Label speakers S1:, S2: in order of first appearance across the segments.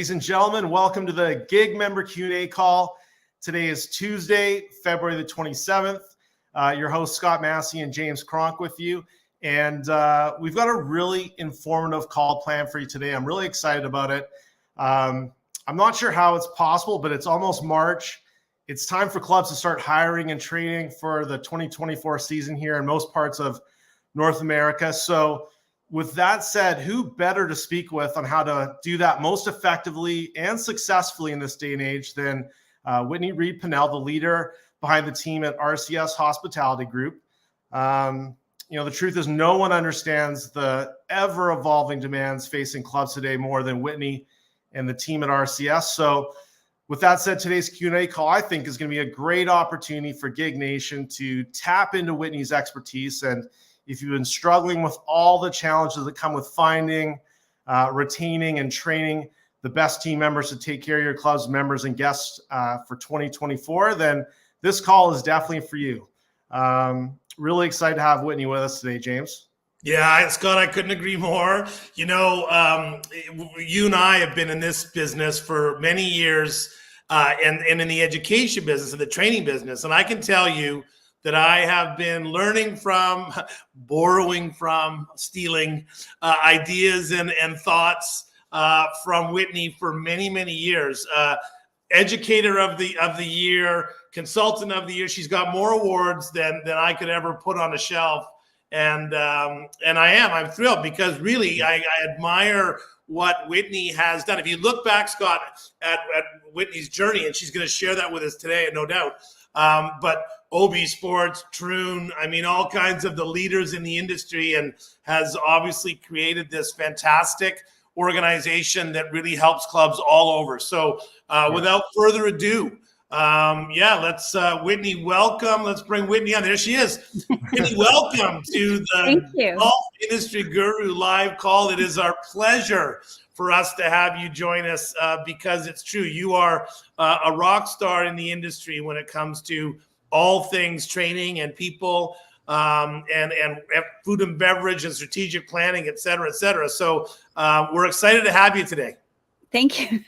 S1: Ladies and gentlemen, welcome to the Gig Member Q&A call. Today is Tuesday, February the 27th. Your host, Scott Massey and James Cronk with you. And we've got a really informative call planned for you today. I'm really excited about it. I'm not sure how it's possible, but it's almost March. It's time for clubs to start hiring and training for the 2024 season here in most parts of North America. So with that said, who better to speak with on how to do that most effectively and successfully in this day and age than Whitney Reid Pennell, the leader behind the team at RCS Hospitality Group. The truth is no one understands the ever-evolving demands facing clubs today more than Whitney and the team at RCS. So with that said, today's Q&A call, I think, is going to be a great opportunity for Gig Nation to tap into Whitney's expertise. And if you've been struggling with all the challenges that come with finding, retaining, and training the best team members to take care of your club's members and guests for 2024, then this call is definitely for you. Really excited to have Whitney with us today, James.
S2: Yeah, Scott, I couldn't agree more. You and I have been in this business for many years and in the education business and the training business. And I can tell you that I have been learning from, borrowing from, stealing ideas and thoughts from Whitney for many, many years. Educator of the year, consultant of the year. She's got more awards than I could ever put on a shelf. And I'm thrilled because really I admire what Whitney has done. If you look back, Scott, at Whitney's journey, and she's going to share that with us today, no doubt. But OB Sports, Troon, all kinds of the leaders in the industry, and has obviously created this fantastic organization that really helps clubs all over. So without further ado, let's Whitney, welcome. Let's bring Whitney on. There she is. Whitney, welcome to the Golf Industry Guru live call. It is our pleasure for us to have you join us because it's true. You are a rock star in the industry when it comes to all things training and people and food and beverage and strategic planning, et cetera, et cetera. So we're excited to have you today.
S3: Thank you.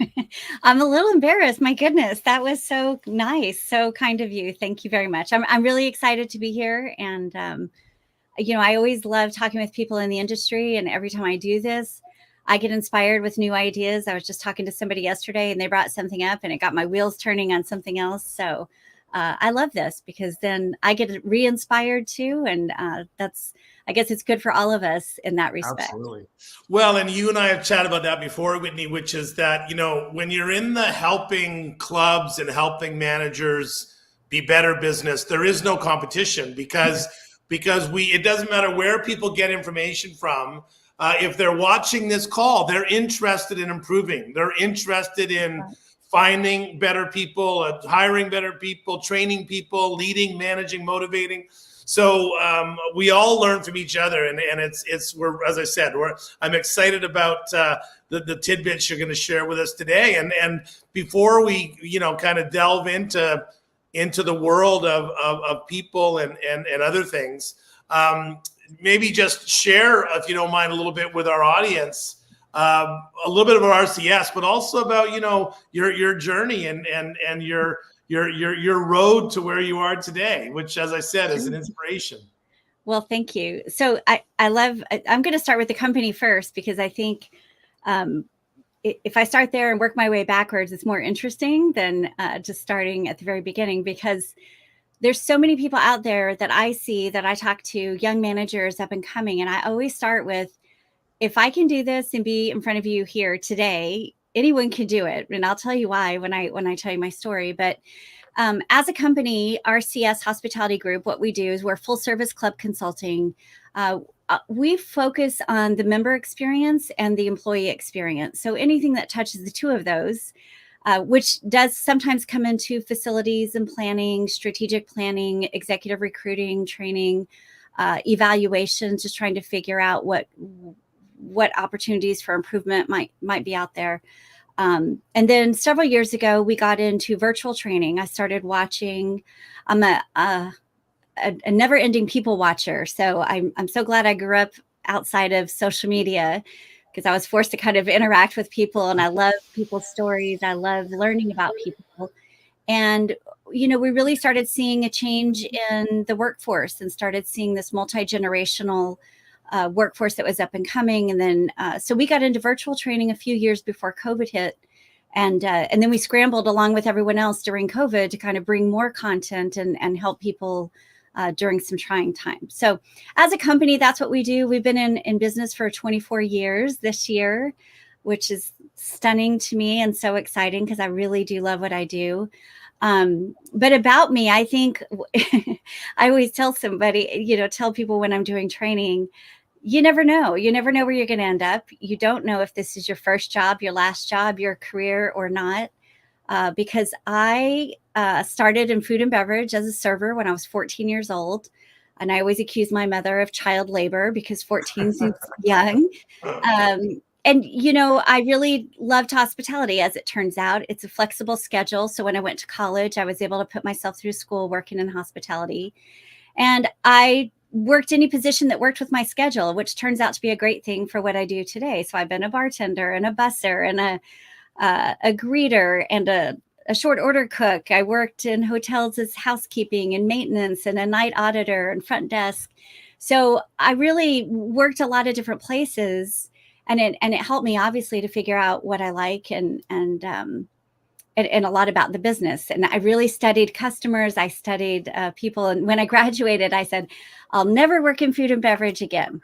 S3: I'm a little embarrassed. My goodness, that was so nice. So kind of you. Thank you very much. I'm really excited to be here. And, I always love talking with people in the industry. And every time I do this, I get inspired with new ideas. I was just talking to somebody yesterday and they brought something up and it got my wheels turning on something else. So I love this because then I get re-inspired too. And I guess it's good for all of us in that respect.
S1: Absolutely.
S2: Well, and you and I have chatted about that before, Whitney, which is that, when you're in the helping clubs and helping managers be better business, there is no competition because it doesn't matter where people get information from. If they're watching this call, they're interested in improving. They're interested in finding better people, hiring better people, training people, leading, managing, motivating. So we all learn from each other, and we're, as I said, I'm excited about the tidbits you're going to share with us today. And before we kind of delve into the world of people and other things, maybe just share, if you don't mind, a little bit with our audience, a little bit of our RCS, but also about your journey and your road to where you are today, which, as I said, is an inspiration.
S3: Well, thank you. So I'm going to start with the company first because I think if I start there and work my way backwards, it's more interesting than just starting at the very beginning, because there's so many people out there that I see, that I talk to, young managers up and coming. And I always start with, if I can do this and be in front of you here today, anyone can do it. And I'll tell you why when I tell you my story. But as a company, RCS Hospitality Group, what we do is we're full service club consulting. We focus on the member experience and the employee experience. So anything that touches the two of those, which does sometimes come into facilities and planning, strategic planning, executive recruiting, training, evaluations, just trying to figure out what opportunities for improvement might be out there. And then several years ago, we got into virtual training. I started watching. I'm a never-ending people watcher. So I'm so glad I grew up outside of social media, because I was forced to kind of interact with people, and I love people's stories. I love learning about people. And, we really started seeing a change in the workforce and started seeing this multi-generational workforce that was up and coming. And then, so we got into virtual training a few years before COVID hit. And then we scrambled along with everyone else during COVID to kind of bring more content and help people during some trying times. So as a company, that's what we do. We've been in business for 24 years this year, which is stunning to me and so exciting because I really do love what I do. But about me, I think I always tell somebody, tell people when I'm doing training, you never know. You never know where you're going to end up. You don't know if this is your first job, your last job, your career or not. Because I started in food and beverage as a server when I was 14 years old. And I always accuse my mother of child labor because 14 seems young. And, I really loved hospitality, as it turns out. It's a flexible schedule. So when I went to college, I was able to put myself through school working in hospitality. And I worked any position that worked with my schedule, which turns out to be a great thing for what I do today. So I've been a bartender and a busser and a greeter and a short order cook. I worked in hotels as housekeeping and maintenance and a night auditor and front desk. So I really worked a lot of different places, and it helped me obviously to figure out what I like and a lot about the business. And I really studied customers. I studied people. And when I graduated, I said, I'll never work in food and beverage again.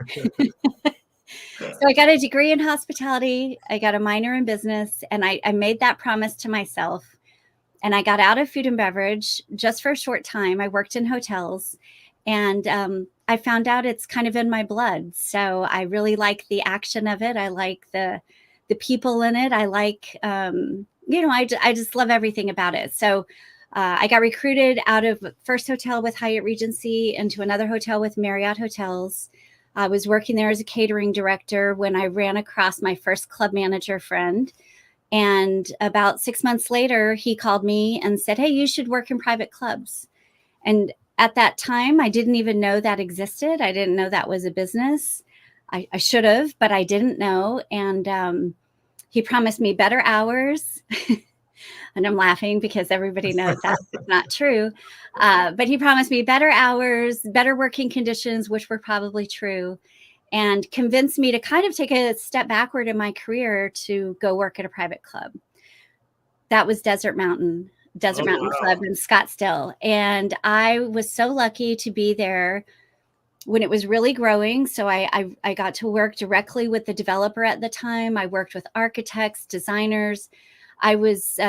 S3: So I got a degree in hospitality. I got a minor in business, and I made that promise to myself. And I got out of food and beverage just for a short time. I worked in hotels, and I found out it's kind of in my blood. So I really like the action of it. I like the people in it. I like, I just love everything about it. So I got recruited out of first hotel with Hyatt Regency into another hotel with Marriott Hotels. I was working there as a catering director when I ran across my first club manager friend. And about 6 months later, he called me and said, hey, you should work in private clubs. And at that time, I didn't even know that existed. I didn't know that was a business. I should have, but I didn't know. And he promised me better hours. And I'm laughing because everybody knows that's not true. But he promised me better hours, better working conditions, which were probably true, and convinced me to kind of take a step backward in my career to go work at a private club. That was Desert Mountain Club in Scottsdale. And I was so lucky to be there when it was really growing. So I got to work directly with the developer at the time. I worked with architects, designers. I was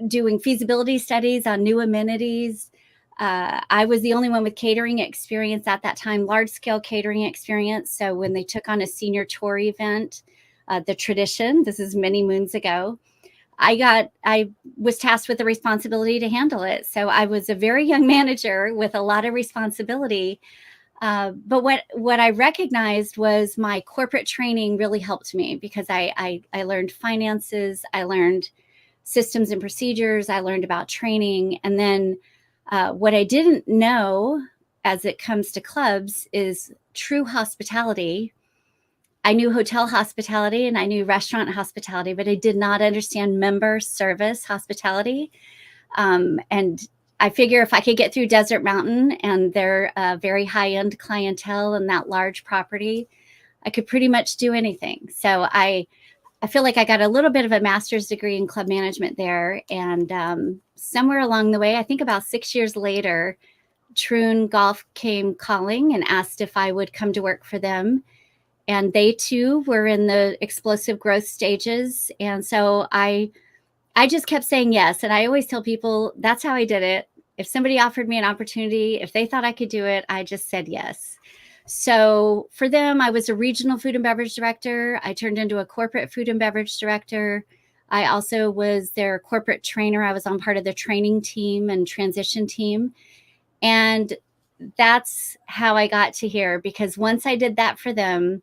S3: doing feasibility studies on new amenities. I was the only one with catering experience at that time, large scale catering experience. So when they took on a senior tour event, the Tradition, this is many moons ago, I was tasked with the responsibility to handle it. So I was a very young manager with a lot of responsibility. But what I recognized was my corporate training really helped me because I learned finances, I learned systems and procedures, I learned about training. And then what I didn't know as it comes to clubs is true hospitality. I knew hotel hospitality and I knew restaurant hospitality, but I did not understand member service hospitality. And I figure if I could get through Desert Mountain and their very high-end clientele and that large property, I could pretty much do anything. So I feel like I got a little bit of a master's degree in club management there. And somewhere along the way, I think about 6 years later, Troon Golf came calling and asked if I would come to work for them. And they too were in the explosive growth stages. And so I just kept saying yes. And I always tell people that's how I did it. If somebody offered me an opportunity, if they thought I could do it, I just said yes. So for them, I was a regional food and beverage director. I turned into a corporate food and beverage director. I also was their corporate trainer. I was on part of the training team and transition team. And that's how I got to here, because once I did that for them,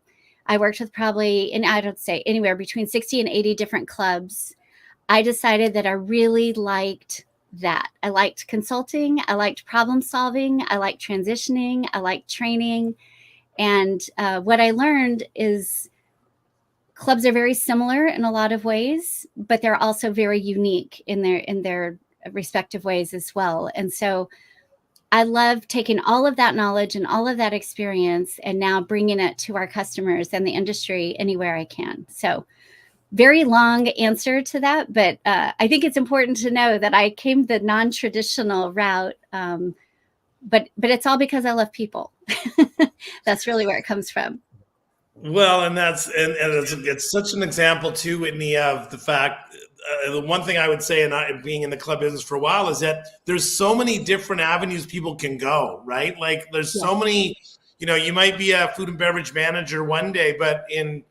S3: I worked with probably, and I don't say anywhere between 60 and 80 different clubs. I decided that I really liked that. I liked consulting. I liked problem solving. I liked transitioning. I liked training. And what I learned is clubs are very similar in a lot of ways, but they're also very unique in their respective ways as well. And so I love taking all of that knowledge and all of that experience and now bringing it to our customers and the industry anywhere I can. So very long answer to that, but I think it's important to know that I came the non-traditional route, but it's all because I love people. That's really where it comes from.
S2: Well, and it's such an example too, Whitney, of the fact. The one thing I would say, and being in the club business for a while, is that there's so many different avenues people can go, right? Like there's so many, you might be a food and beverage manager one day, but in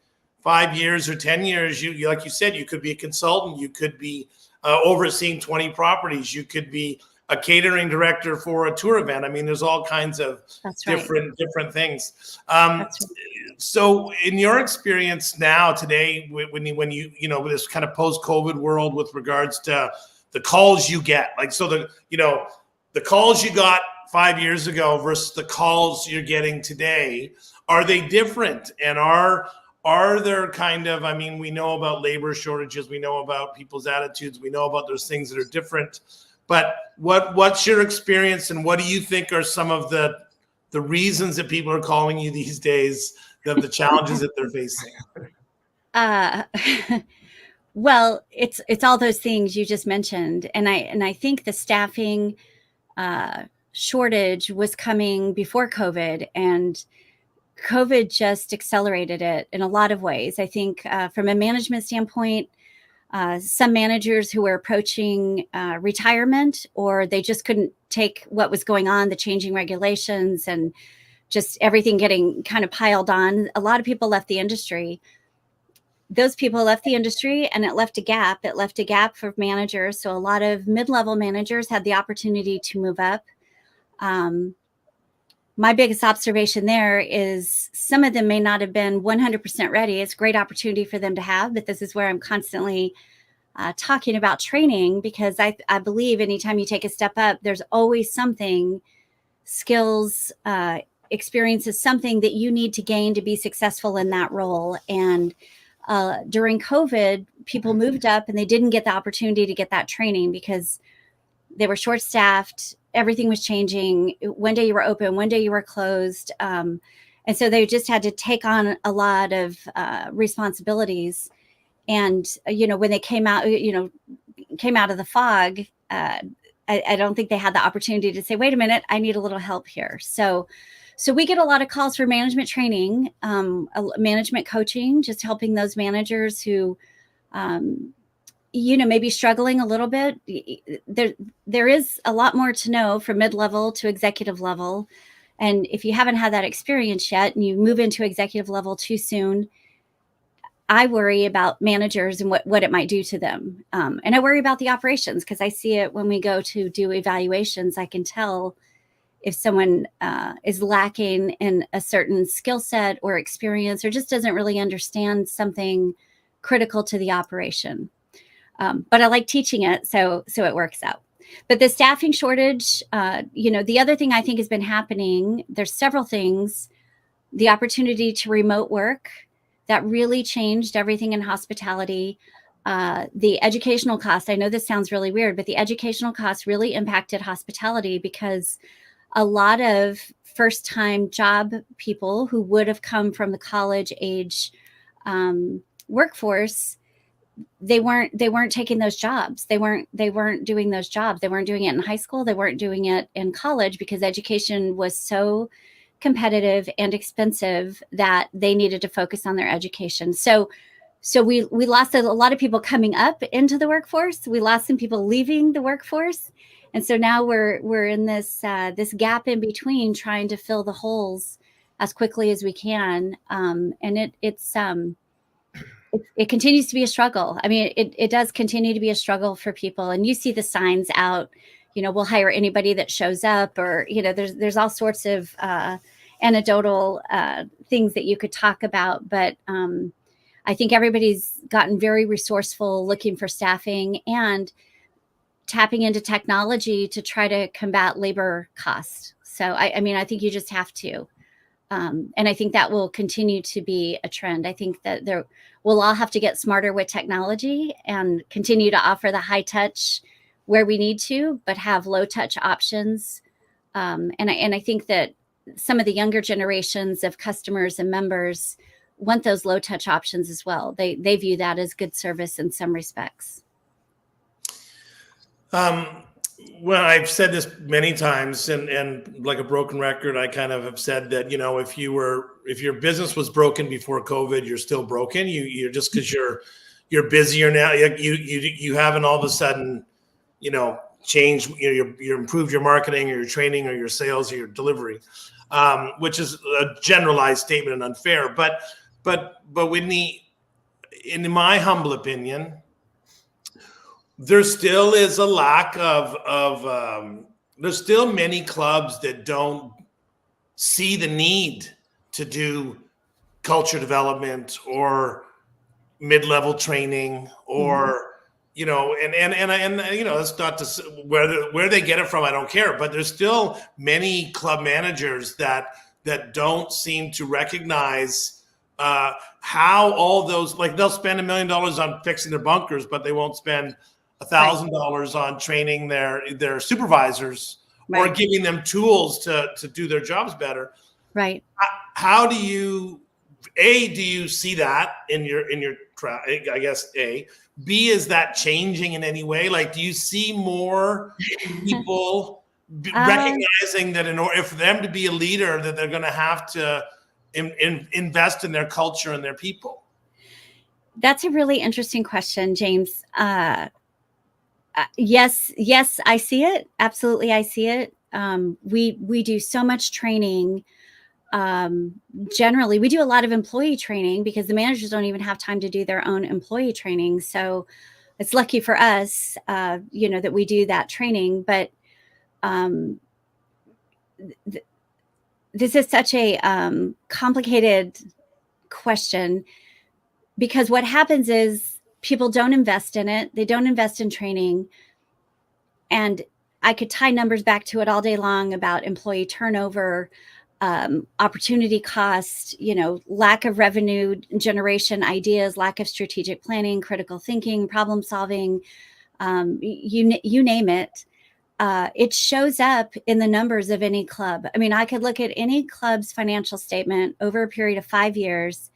S2: 5 years or 10 years, you like you said, you could be a consultant, you could be overseeing 20 properties, you could be a catering director for a tour event. I mean, there's all kinds of different things.
S3: That's right.
S2: So in your experience now today, when you this kind of post-COVID world with regards to the calls you get, like, so the calls you got 5 years ago versus the calls you're getting today, are they different? And are there kind of, I mean, we know about labor shortages, we know about people's attitudes, we know about those things that are different, but what's your experience, and what do you think are some of the reasons that people are calling you these days, of the challenges that they're facing?
S3: Well, it's all those things you just mentioned, and I think the staffing shortage was coming before COVID, and COVID just accelerated it in a lot of ways. I think from a management standpoint, some managers who were approaching retirement, or they just couldn't take what was going on, the changing regulations and just everything getting kind of piled on. A lot of people left the industry. Those people left the industry, and it left a gap. It left a gap for managers. So a lot of mid-level managers had the opportunity to move up. My biggest observation there is some of them may not have been 100% ready. It's a great opportunity for them to have, but this is where I'm constantly talking about training, because I believe anytime you take a step up, there's always something, skills, experiences, something that you need to gain to be successful in that role. And during COVID, people moved up and they didn't get the opportunity to get that training because they were short-staffed. Everything was changing. One day you were open, one day you were closed. And so they just had to take on a lot of responsibilities. And, when they came out of the fog, I don't think they had the opportunity to say, wait a minute, I need a little help here. So we get a lot of calls for management training, management coaching, just helping those managers who, maybe struggling a little bit. There is a lot more to know from mid-level to executive level. And if you haven't had that experience yet and you move into executive level too soon, I worry about managers and what it might do to them. And I worry about the operations, because I see it when we go to do evaluations. I can tell if someone is lacking in a certain skill set or experience, or just doesn't really understand something critical to the operation. But I like teaching it, so it works out. But the staffing shortage, the other thing I think has been happening, there's several things. The opportunity to remote work, that really changed everything in hospitality. The educational costs, I know this sounds really weird, but the educational costs really impacted hospitality, because a lot of first-time job people who would have come from the college age workforce, they weren't taking those jobs. They weren't doing those jobs. They weren't doing it in high school. They weren't doing it in college, because education was so competitive and expensive that they needed to focus on their education. So we lost a lot of people coming up into the workforce. We lost some people leaving the workforce. And so now we're in this gap in between, trying to fill the holes as quickly as we can. And it continues to be a struggle. I mean, it does continue to be a struggle for people. And you see the signs out, we'll hire anybody that shows up, or, there's all sorts of anecdotal things that you could talk about. But I think everybody's gotten very resourceful, looking for staffing and tapping into technology to try to combat labor costs. So, I think you just have to. And I think that will continue to be a trend. I think that we'll all have to get smarter with technology and continue to offer the high touch where we need to, but have low touch options. And I think that some of the younger generations of customers and members want those low touch options as well. They view that as good service in some respects.
S2: Well, I've said this many times, and like a broken record, I kind of have said that, if your business was broken before COVID, you're still broken. You're just because you're busier now. You haven't all of a sudden, changed. You improved your marketing or your training or your sales or your delivery, which is a generalized statement and unfair. But Whitney, in my humble opinion, there still is a lack of there's still many clubs that don't see the need to do culture development or mid-level training or and that's not to where they get it from. I don't care, but there's still many club managers that don't seem to recognize how all those, like, they'll spend $1 million on fixing their bunkers, but they won't spend $1,000 on training their supervisors or giving them tools to do their jobs better.
S3: Right.
S2: How do you see that in your I guess A. B, is that changing in any way? Like, do you see more people recognizing that for them to be a leader, that they're going to have to invest in their culture and their people?
S3: That's a really interesting question, James. Yes, I see it. Absolutely, I see it. We do so much training. Generally, we do a lot of employee training because the managers don't even have time to do their own employee training. So it's lucky for us, that we do that training. But this is such a complicated question, because what happens is people don't invest in it. They don't invest in training. And I could tie numbers back to it all day long about employee turnover, opportunity cost, lack of revenue generation ideas, lack of strategic planning, critical thinking, problem solving, you name it. It shows up in the numbers of any club. I mean, I could look at any club's financial statement over a period of 5 years,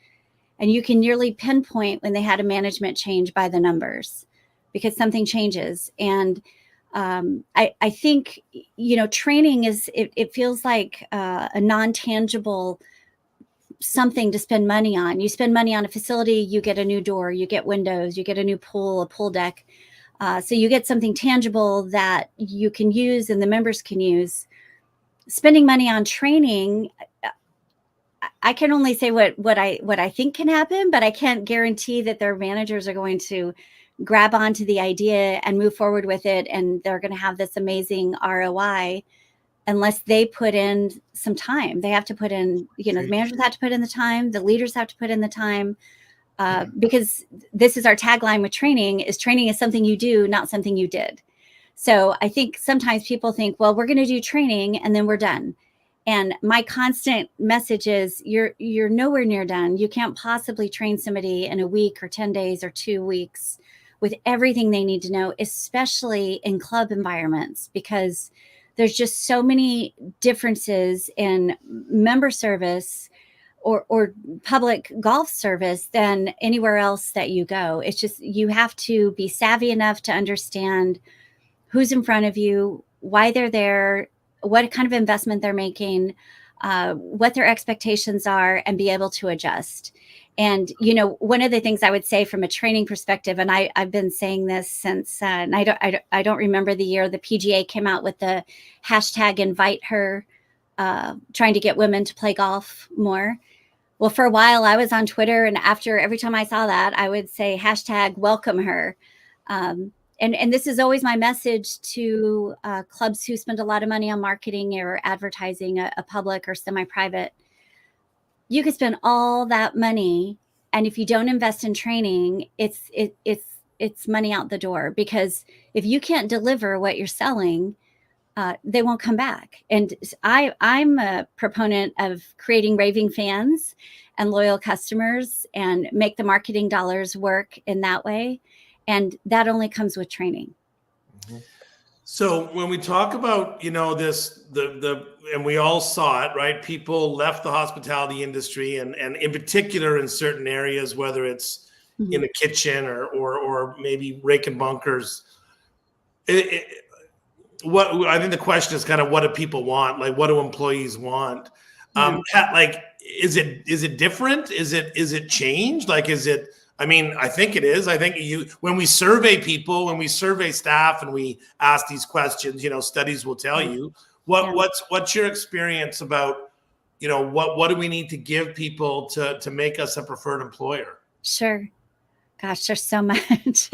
S3: and you can nearly pinpoint when they had a management change by the numbers, because something changes. And I think, training it feels like a non-tangible something to spend money on. You spend money on a facility, you get a new door, you get windows, you get a new pool, a pool deck. So you get something tangible that you can use and the members can use. Spending money on training, I can only say what I think can happen, but I can't guarantee that their managers are going to grab onto the idea and move forward with it, and they're going to have this amazing ROI unless they put in some time. They have to put in, the managers have to put in the time, the leaders have to put in the time, because this is our tagline with training is something you do, not something you did. So I think sometimes people think, well, we're going to do training and then we're done. And my constant message is you're nowhere near done. You can't possibly train somebody in a week or 10 days or 2 weeks with everything they need to know, especially in club environments, because there's just so many differences in member service or public golf service than anywhere else that you go. It's just, you have to be savvy enough to understand who's in front of you, why they're there, what kind of investment they're making, what their expectations are, and be able to adjust. And, one of the things I would say from a training perspective, and I've been saying this since, and I don't remember the year the PGA came out with the hashtag invite her, trying to get women to play golf more. Well, for a while I was on Twitter, and every time I saw that, I would say hashtag welcome her. And this is always my message to clubs who spend a lot of money on marketing or advertising, a public or semi-private. You could spend all that money, and if you don't invest in training, it's money out the door. Because if you can't deliver what you're selling, they won't come back. And I'm a proponent of creating raving fans and loyal customers and make the marketing dollars work in that way. And that only comes with training.
S1: Mm-hmm.
S2: So when we talk about, and we all saw it, right? People left the hospitality industry, and in particular in certain areas, whether it's in the kitchen or maybe raking bunkers. What I think the question is kind of, what do people want? Like, what do employees want? Like, is it different? Is it changed? Like, is it? I mean, I think it is. I think when we survey people, when we survey staff, and we ask these questions, studies will tell you what's your experience about, what do we need to give people to make us a preferred employer?
S3: Sure. Gosh, there's so much.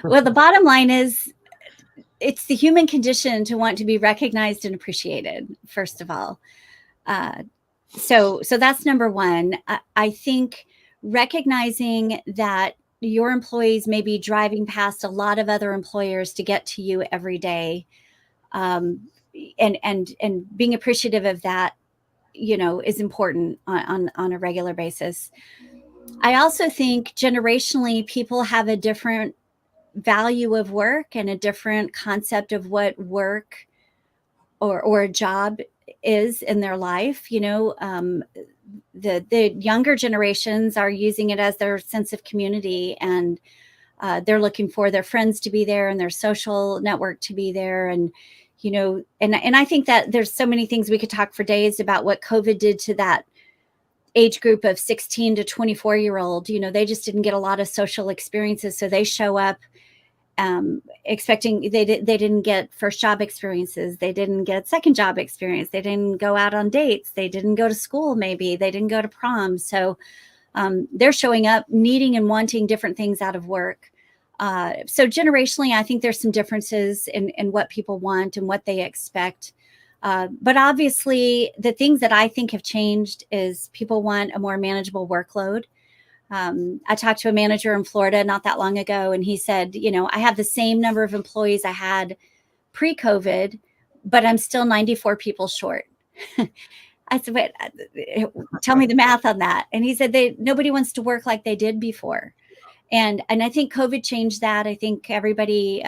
S3: Well, the bottom line is, it's the human condition to want to be recognized and appreciated, first of all. So that's number one. I think recognizing that your employees may be driving past a lot of other employers to get to you every day, and being appreciative of that, is important on a regular basis. I also think generationally, people have a different value of work and a different concept of what work or a job is in their life. The younger generations are using it as their sense of community, and they're looking for their friends to be there and their social network to be there. And I think that there's so many things we could talk for days about what COVID did to that age group of 16 to 24-year-old. They just didn't get a lot of social experiences, so they show up expecting they didn't get first job experiences, they didn't get second job experience, they didn't go out on dates, they didn't go to school, maybe they didn't go to prom. So they're showing up needing and wanting different things out of work. So generationally, I think there's some differences in what people want and what they expect. But obviously, the things that I think have changed is people want a more manageable workload. I talked to a manager in Florida not that long ago, and he said, I have the same number of employees I had pre-COVID, but I'm still 94 people short. I said, wait, tell me the math on that. And he said, nobody wants to work like they did before. And I think COVID changed that. I think everybody,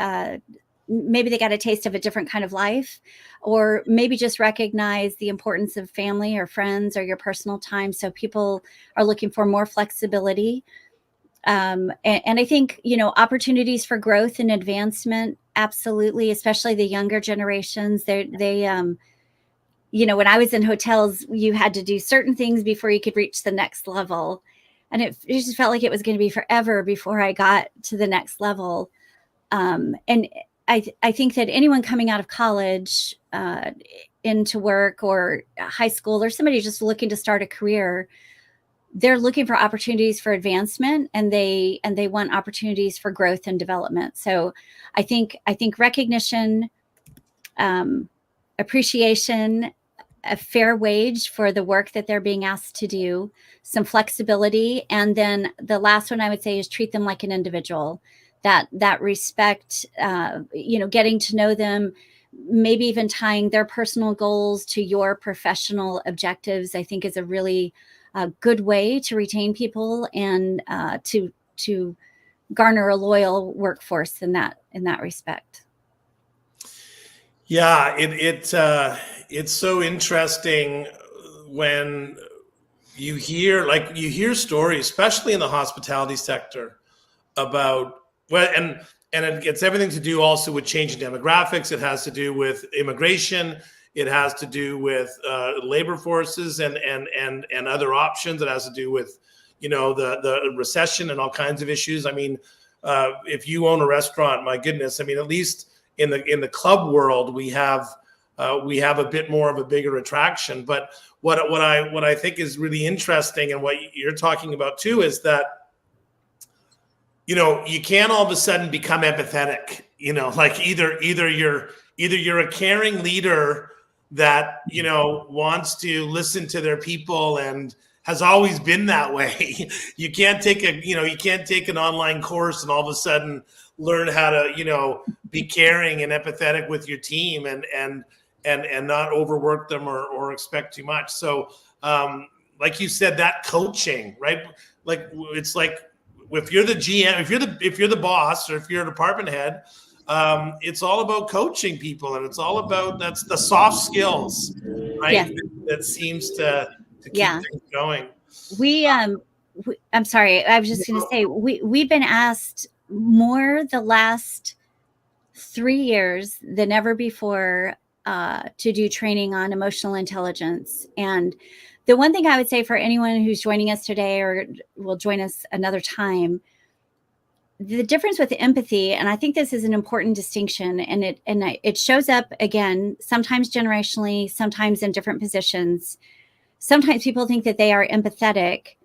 S3: maybe they got a taste of a different kind of life, or maybe just recognize the importance of family or friends or your personal time. So people are looking for more flexibility. And I think, opportunities for growth and advancement, absolutely, especially the younger generations. They when I was in hotels, you had to do certain things before you could reach the next level. And it just felt like it was going to be forever before I got to the next level. And I think that anyone coming out of college into work, or high school, or somebody just looking to start a career, they're looking for opportunities for advancement, and they want opportunities for growth and development. So I think recognition, appreciation, a fair wage for the work that they're being asked to do, some flexibility, and then the last one I would say is treat them like an individual. That respect, getting to know them, maybe even tying their personal goals to your professional objectives, I think is a really good way to retain people and to garner a loyal workforce in that respect.
S2: Yeah, it's so interesting when you hear stories, especially in the hospitality sector, about and it gets everything to do also with changing demographics. It has to do with immigration. It has to do with labor forces and other options. It has to do with the recession and all kinds of issues. I mean, if you own a restaurant, my goodness, I mean, at least in the club world, we have a bit more of a bigger attraction. But what I think is really interesting, and what you're talking about too, is that you can't all of a sudden become empathetic. Like either you're a caring leader that wants to listen to their people and has always been that way. You can't take an online course and all of a sudden learn how to, be caring and empathetic with your team and not overwork them or expect too much. So, like you said, that coaching, right? Like it's like if you're the GM, if you're the boss, or if you're a department head, it's all about coaching people, and it's all about that's the soft skills, right?
S3: Yes.
S2: That seems to keep
S3: Yeah.
S2: things going.
S3: I'm sorry. I was just going to say we've been asked more the last 3 years than ever before to do training on emotional intelligence. And the one thing I would say for anyone who's joining us today or will join us another time, the difference with empathy, and I think this is an important distinction, and it shows up again, sometimes generationally, sometimes in different positions. Sometimes people think that they are empathetic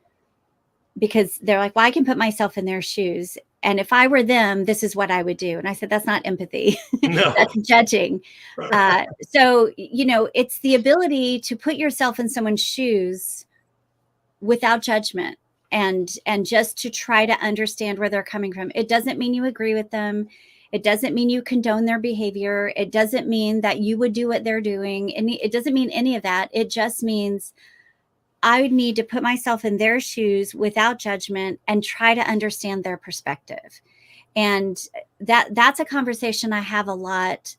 S3: because they're like, well, I can put myself in their shoes. And if I were them, this is what I would do. And I said, that's not empathy.
S2: No.
S3: That's judging. So, it's the ability to put yourself in someone's shoes without judgment and just to try to understand where they're coming from. It doesn't mean you agree with them. It doesn't mean you condone their behavior. It doesn't mean that you would do what they're doing. And it doesn't mean any of that. It just means I would need to put myself in their shoes without judgment and try to understand their perspective. And that's a conversation I have a lot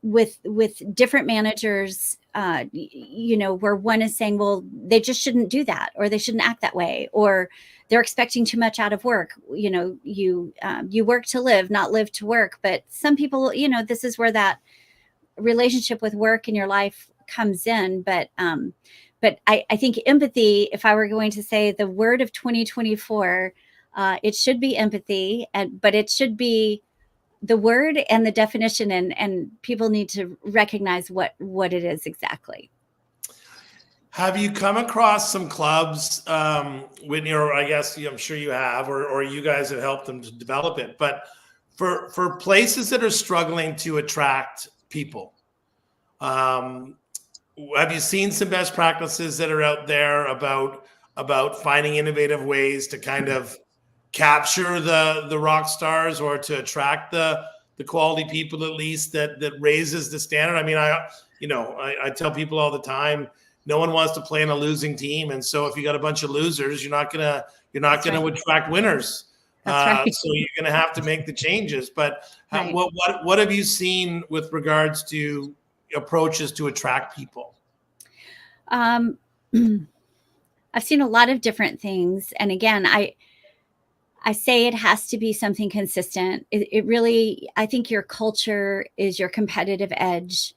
S3: with different managers, where one is saying, well, they just shouldn't do that, or they shouldn't act that way, or they're expecting too much out of work. You work to live, not live to work. But some people, this is where that relationship with work in your life comes in. But I think empathy, if I were going to say the word of 2024, it should be empathy, but it should be the word and the definition, and people need to recognize what it is exactly.
S2: Have you come across some clubs, Whitney, or I guess I'm sure you have, or you guys have helped them to develop it, but for places that are struggling to attract people, have you seen some best practices that are out there about finding innovative ways to kind of capture the rock stars, or to attract the quality people, at least that raises the standard? I mean, I tell people all the time, no one wants to play in a losing team, and so if you got a bunch of losers, you're not gonna attract winners.
S3: That's right.
S2: So you're gonna have to make the changes. But
S3: Right.
S2: What have you seen with regards to approaches to attract people?
S3: I've seen a lot of different things, and again, I say it has to be something consistent. It really, I think your culture is your competitive edge.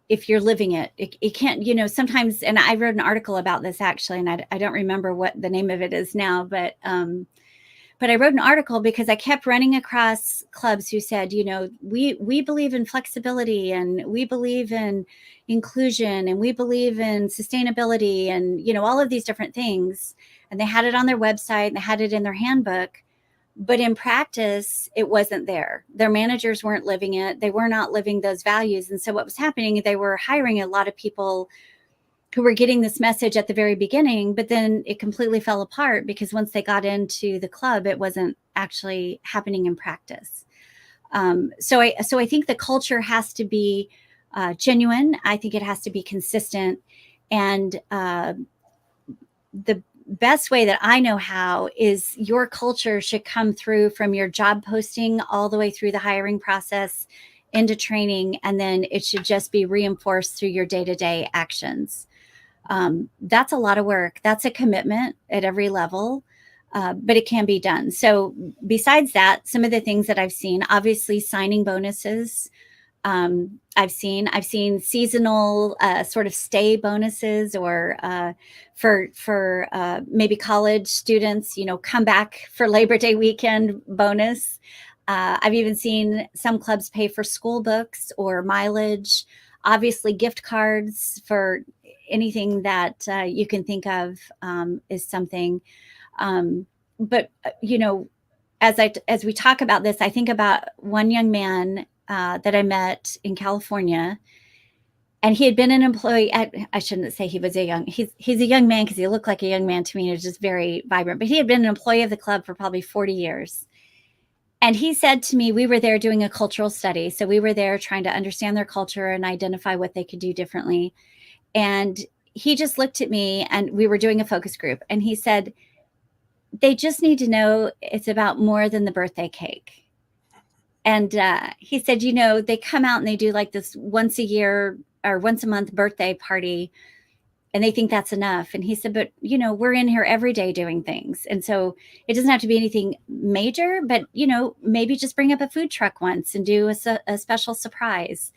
S3: If you're living it can't, sometimes, and I wrote an article about this actually, and I don't remember what the name of it is now, but I wrote an article because I kept running across clubs who said, we believe in flexibility, and we believe in inclusion, and we believe in sustainability, and, all of these different things. And they had it on their website, and they had it in their handbook. But in practice, it wasn't there. Their managers weren't living it. They were not living those values. And so what was happening, they were hiring a lot of people who were getting this message at the very beginning, but then it completely fell apart because once they got into the club, it wasn't actually happening in practice. So I think the culture has to be genuine. I think it has to be consistent. And the best way that I know how is your culture should come through from your job posting all the way through the hiring process into training. And then it should just be reinforced through your day-to-day actions. That's a lot of work. That's a commitment at every level, but it can be done. So besides that, some of the things that I've seen, obviously signing bonuses. I've seen seasonal sort of stay bonuses, or for maybe college students, come back for Labor Day weekend bonus. I've even seen some clubs pay for school books or mileage, obviously gift cards for anything that you can think of is something. But as we talk about this, I think about one young man that I met in California, And he had been an employee at, I shouldn't say he was he's a young man because he looked like a young man to me. He was just very vibrant, but he had been an employee of the club for probably 40 years. And he said to me, we were there doing a cultural study. So we were there trying to understand their culture and identify what they could do differently. And he just looked at me, and we were doing a focus group. And he said, they just need to know it's about more than the birthday cake. And he said, they come out and they do like this once a year or once a month birthday party, and they think that's enough. And he said, but we're in here every day doing things. And so it doesn't have to be anything major, but maybe just bring up a food truck once and do a special surprise.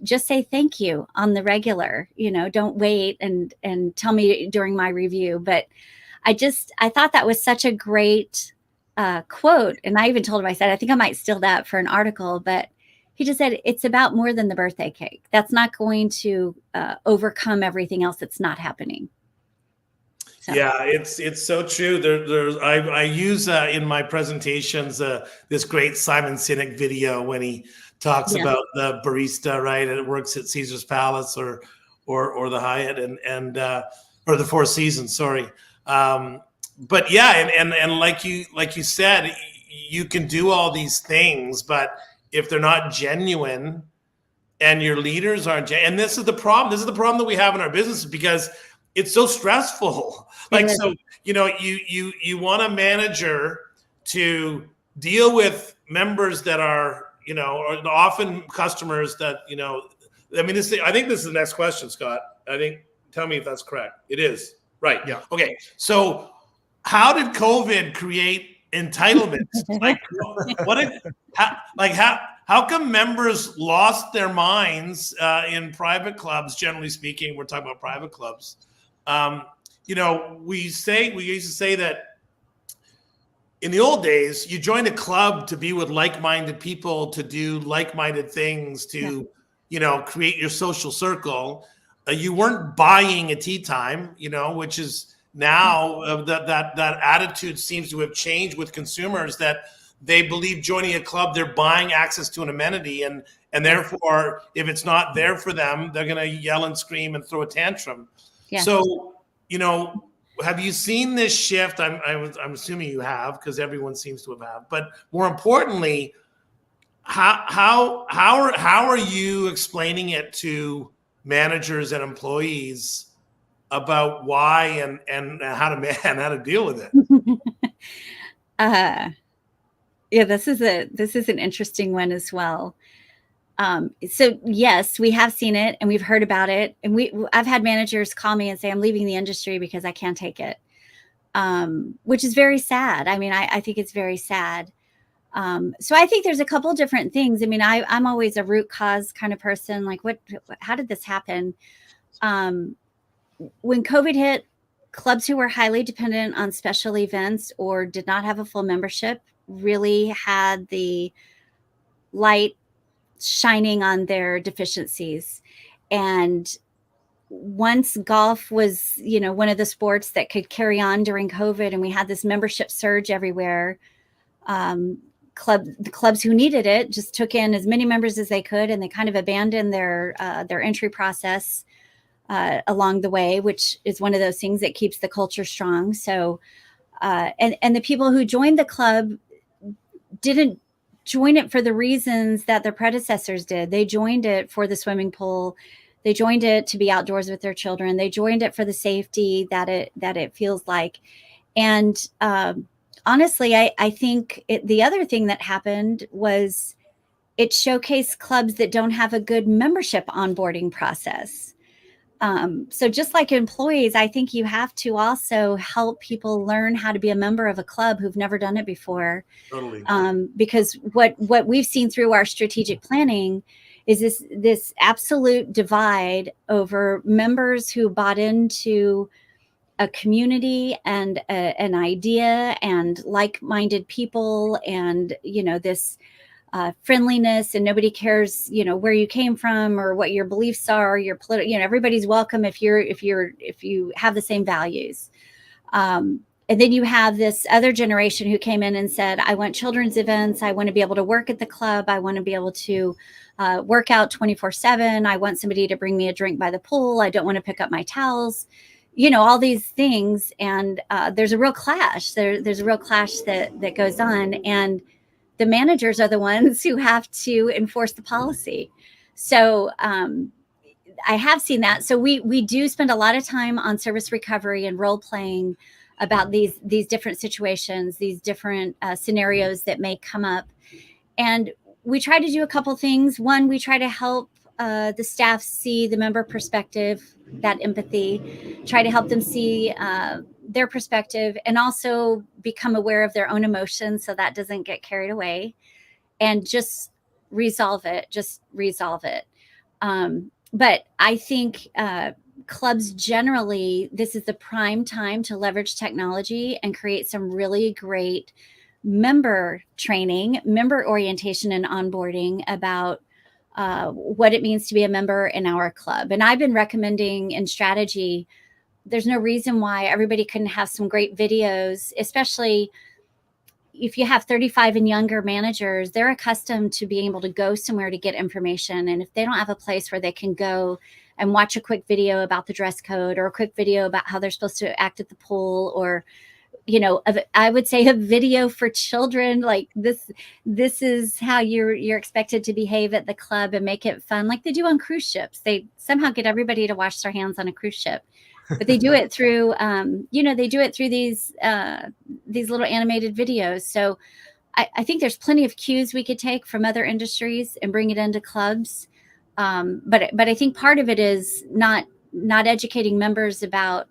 S3: Just say thank you on the regular, don't wait and tell me during my review. But I thought that was such a great quote. And I even told him, I said, I think I might steal that for an article, but he just said, it's about more than the birthday cake. That's not going to overcome everything else that's not happening. So.
S2: Yeah, it's so true. I use in my presentations this great Simon Sinek video when he talks about the barista, right? And it works at Caesar's Palace or the Hyatt and or the Four Seasons, sorry. But yeah, and like you said, you can do all these things, but if they're not genuine and your leaders aren't and this is the problem that we have in our business, because it's so stressful. Like, so, you want a manager to deal with members that are, or often customers that, I think this is the next question, Scott. Tell me if that's correct. It is. Right.
S1: Yeah.
S2: Okay. So how did COVID create entitlement? How come members lost their minds in private clubs? Generally speaking, we're talking about private clubs. We used to say that in the old days, you joined a club to be with like-minded people, to do like-minded things, to create your social circle. You weren't buying a tea time, which is now that attitude seems to have changed with consumers, that they believe joining a club, they're buying access to an amenity, and therefore, if it's not there for them, they're going to yell and scream and throw a tantrum. Yeah. So, have you seen this shift? I'm assuming you have, because everyone seems to have. But more importantly, how are you explaining it to managers and employees about why and how to deal with it?
S3: Yeah, this is an interesting one as well. So yes, we have seen it and we've heard about it, and I've had managers call me and say, I'm leaving the industry because I can't take it, which is very sad. I mean, I think it's very sad. So I think there's a couple different things. I mean, I'm always a root cause kind of person. Like, how did this happen? When COVID hit, clubs who were highly dependent on special events or did not have a full membership really had the light shining on their deficiencies. And once golf was, one of the sports that could carry on during COVID, and we had this membership surge everywhere, the clubs who needed it just took in as many members as they could, and they kind of abandoned their entry process along the way, which is one of those things that keeps the culture strong. So, and the people who joined the club didn't join it for the reasons that their predecessors did. They joined it for the swimming pool. They joined it to be outdoors with their children. They joined it for the safety that it feels like. And honestly, I think the other thing that happened was it showcased clubs that don't have a good membership onboarding process. So just like employees, I think you have to also help people learn how to be a member of a club who've never done it before.
S2: Totally.
S3: Because what we've seen through our strategic planning is this absolute divide over members who bought into a community and an idea and like-minded people, and this friendliness, and nobody cares, where you came from or what your beliefs are, your political, everybody's welcome if you have the same values. And then you have this other generation who came in and said, I want children's events. I want to be able to work at the club. I want to be able to work out 24/7. I want somebody to bring me a drink by the pool. I don't want to pick up my towels, all these things. And there's a real clash. There's a real clash that goes on. And the managers are the ones who have to enforce the policy. So I have seen that. So we do spend a lot of time on service recovery and role playing about these different situations, these different scenarios that may come up. And we try to do a couple things. One, we try to help the staff see the member perspective, that empathy, try to help them see their perspective, and also become aware of their own emotions so that doesn't get carried away, and just resolve it. But I think clubs generally, this is the prime time to leverage technology and create some really great member training, member orientation and onboarding about what it means to be a member in our club. And I've been recommending in strategy, there's no reason why everybody couldn't have some great videos, especially if you have 35 and younger managers. They're accustomed to being able to go somewhere to get information. And if they don't have a place where they can go and watch a quick video about the dress code, or a quick video about how they're supposed to act at the pool, or I would say a video for children, like this is how you're expected to behave at the club, and make it fun, like they do on cruise ships. They somehow get everybody to wash their hands on a cruise ship, but they do it through these little animated videos. So I think there's plenty of cues we could take from other industries and bring it into clubs. But I think part of it is not educating members about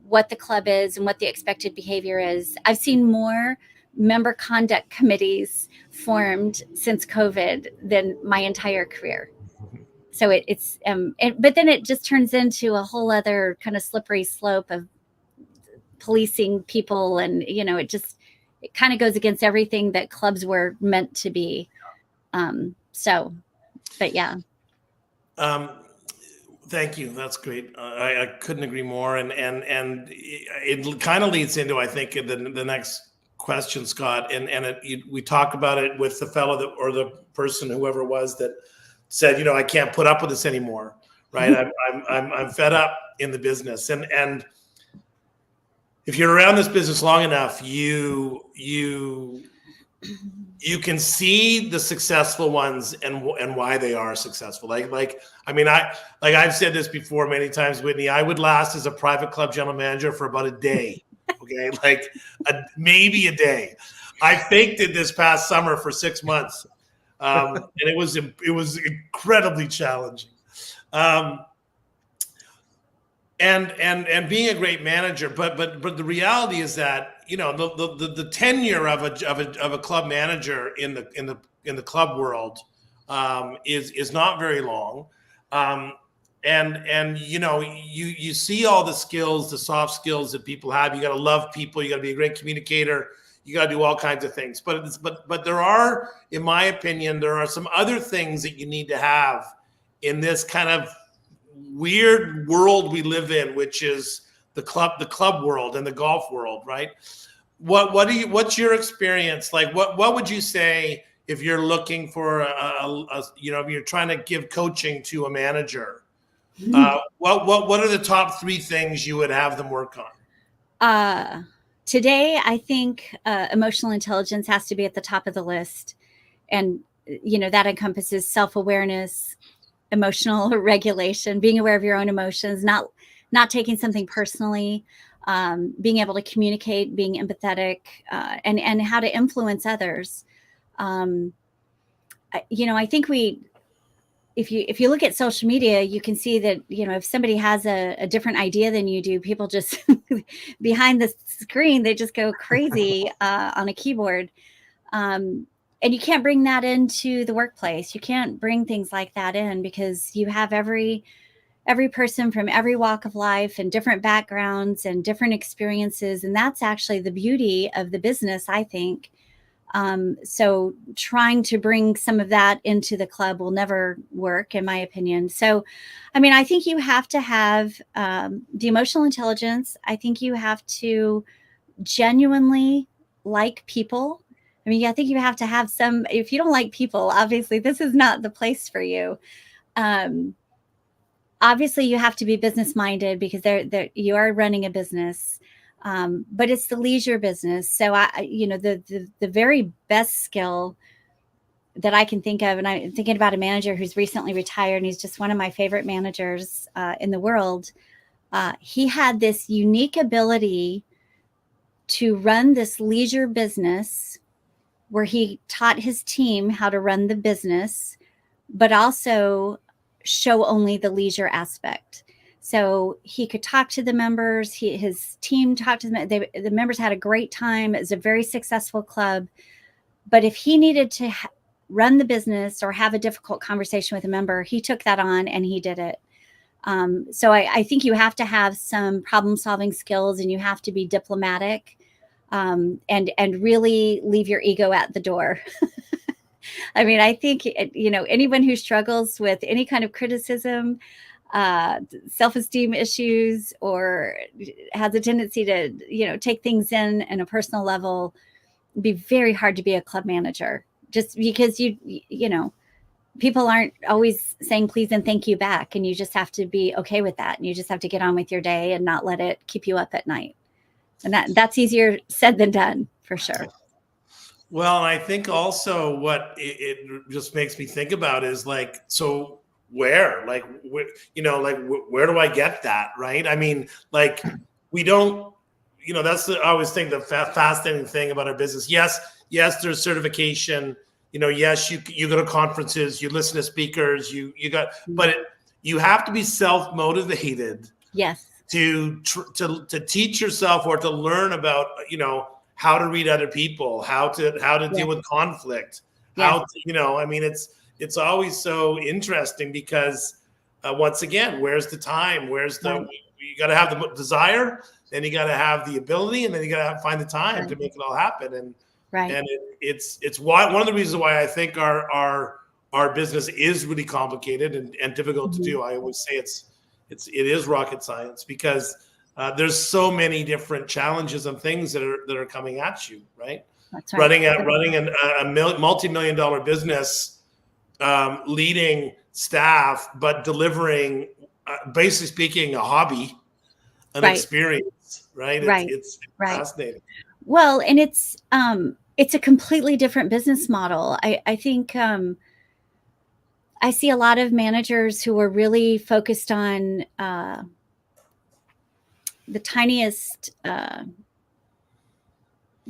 S3: what the club is and what the expected behavior is. I've seen more member conduct committees formed since COVID than my entire career. So but then it just turns into a whole other kind of slippery slope of policing people. And, it kind of goes against everything that clubs were meant to be. But yeah.
S2: Thank you. That's great. I couldn't agree more. And it kind of leads into, I think, the next question, Scott. We talked about it with the fellow or the person, whoever it was, that said, I can't put up with this anymore. Right. I'm fed up in the business. And if you're around this business long enough, you can see the successful ones and why they are successful. I've said this before many times, Whitney. I would last as a private club general manager for about a day. Okay, maybe a day. I faked it this past summer for 6 months, and it was incredibly challenging. And being a great manager, but the reality is that the tenure of a club manager in the club world is not very long, and you see all the skills, the soft skills that people have. You got to love people. You got to be a great communicator. You got to do all kinds of things. But there are, in my opinion, there are some other things that you need to have in this kind of weird world we live in, which is the club world and the golf world, right? What's your experience like? What would you say if you're looking for if you're trying to give coaching to a manager? What are the top 3 things you would have them work on?
S3: Today, I think emotional intelligence has to be at the top of the list, and that encompasses self-awareness, emotional regulation, being aware of your own emotions, not taking something personally, being able to communicate, being empathetic, and how to influence others. I think if you look at social media, you can see that, if somebody has a different idea than you do, people just behind the screen, they just go crazy on a keyboard. And you can't bring that into the workplace. You can't bring things like that in, because you have every person from every walk of life and different backgrounds and different experiences. And that's actually the beauty of the business, I think. So trying to bring some of that into the club will never work, in my opinion. So, I think you have to have the emotional intelligence. I think you have to genuinely like people. I mean, I think you have to have some, if you don't like people, obviously this is not the place for you. Obviously you have to be business minded because you are running a business. But it's the leisure business. So the very best skill that I can think of, and I'm thinking about a manager who's recently retired, and he's just one of my favorite managers in the world. He had this unique ability to run this leisure business where he taught his team how to run the business, but also show only the leisure aspect. So he could talk to the members. His team talked to them. The members had a great time. It was a very successful club. But if he needed to run the business or have a difficult conversation with a member, he took that on and he did it. So I think you have to have some problem solving skills, and you have to be diplomatic, and really leave your ego at the door. I mean, I think, anyone who struggles with any kind of criticism, self-esteem issues, or has a tendency to, take things in a personal level, it'd be very hard to be a club manager, just because people aren't always saying please and thank you back. And you just have to be okay with that. And you just have to get on with your day and not let it keep you up at night. And that's easier said than done, for sure.
S2: Well, I think also what it just makes me think about is like, so where do I get that? Right. I mean, like, we don't, that's I always think the fascinating thing about our business. Yes, there's certification. Yes, you go to conferences, you listen to speakers, but you have to be self-motivated.
S3: Yes. To
S2: teach yourself or to learn about, how to read other people, how to deal with conflict, it's always so interesting because once again, where's the time? You got to have the desire, then you got to have the ability, and then you got to find the time to make it all happen. And it's why one of the reasons why I think our business is really complicated and difficult to do. I always say it is rocket science because there's so many different challenges and things that are coming at you, right? That's right. Running a multi-million-dollar business, leading staff, but delivering, basically speaking, a hobby, an experience, right? It's fascinating.
S3: Well, and it's a completely different business model. I think I see a lot of managers who are really focused on the tiniest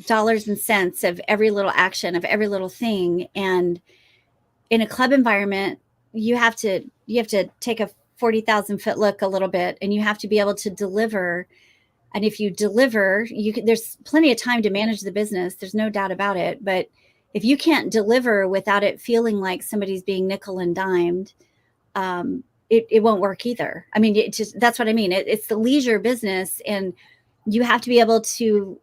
S3: dollars and cents of every little action, of every little thing. And in a club environment, you have to take a 40,000 foot look a little bit, and you have to be able to deliver. And if you deliver, there's plenty of time to manage the business. There's no doubt about it. But if you can't deliver without it feeling like somebody's being nickel and dimed, it won't work either. I mean, that's what I mean. It's the leisure business, and you have to be able to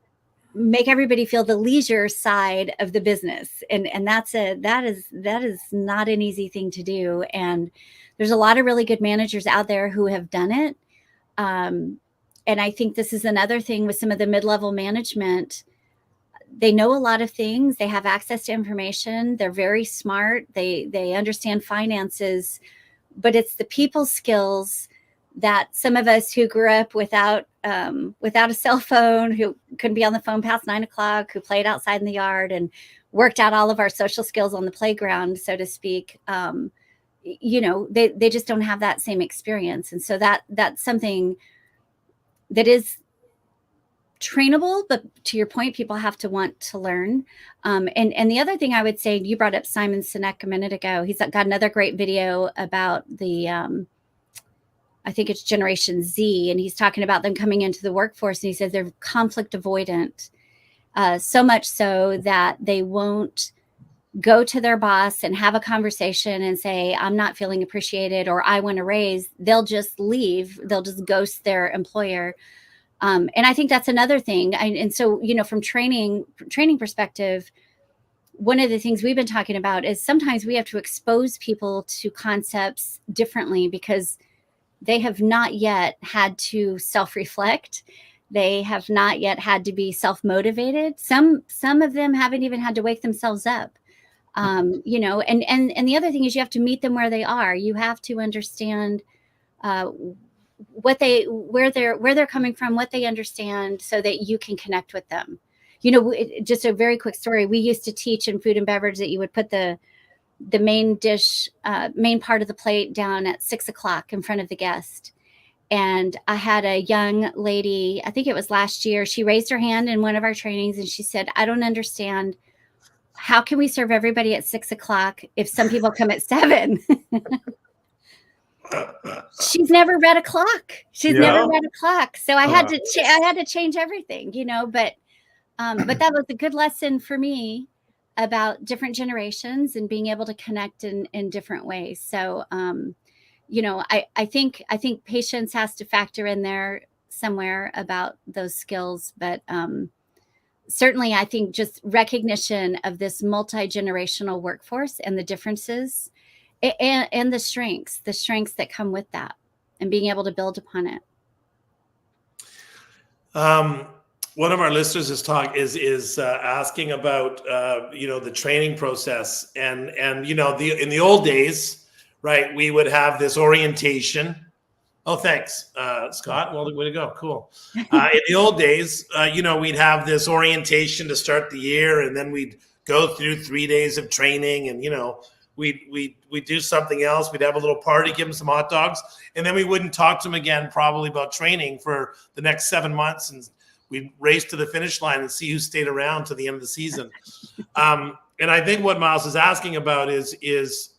S3: make everybody feel the leisure side of the business. And that is not an easy thing to do. And there's a lot of really good managers out there who have done it. And I think this is another thing with some of the mid-level management. They know a lot of things. They have access to information. They're very smart. They understand finances, but it's the people skills that some of us who grew up without a cell phone, who couldn't be on the phone past 9 o'clock, who played outside in the yard and worked out all of our social skills on the playground, so to speak. They just don't have that same experience. And so that's something that is trainable, but to your point, people have to want to learn. And the other thing I would say, you brought up Simon Sinek a minute ago. He's got another great video about the, I think it's Generation Z, and he's talking about them coming into the workforce. And he says they're conflict avoidant, so much so that they won't go to their boss and have a conversation and say, I'm not feeling appreciated, or I want a raise. They'll just leave. They'll just ghost their employer. And I think that's another thing. And so, from training perspective, one of the things we've been talking about is sometimes we have to expose people to concepts differently because they have not yet had to self-reflect. They have not yet had to be self-motivated. Some of them haven't even had to wake themselves up. You know, and the other thing is you have to meet them where they are. You have to understand where they're coming from, what they understand, so that you can connect with them. You know, just a very quick story. We used to teach in food and beverage that you would put the main dish, main part of the plate down at 6 o'clock in front of the guest. And I had a young lady, I think it was last year, she raised her hand in one of our trainings and she said, I don't understand. How can we serve everybody at 6 o'clock if some people come at 7? She's never read a clock. She's never read a clock. So I had to change everything, you know, but that was a good lesson for me about different generations and being able to connect in different ways. So, you know, I think patience has to factor in there somewhere about those skills, but certainly I think just recognition of this multi-generational workforce and the differences and the strengths that come with that and being able to build upon it.
S2: One of our listeners is asking about you know, the training process and you know, in the old days, right, we would have this orientation. Oh, thanks, Scott. Well, way to go. Cool. In the old days, you know, we'd have this orientation to start the year, and then we'd go through 3 days of training, and you know, we'd do something else. We'd have a little party, give them some hot dogs, and then we wouldn't talk to them again probably about training for the next 7 months, and we'd race to the finish line and see who stayed around to the end of the season. And I think what Miles is asking about is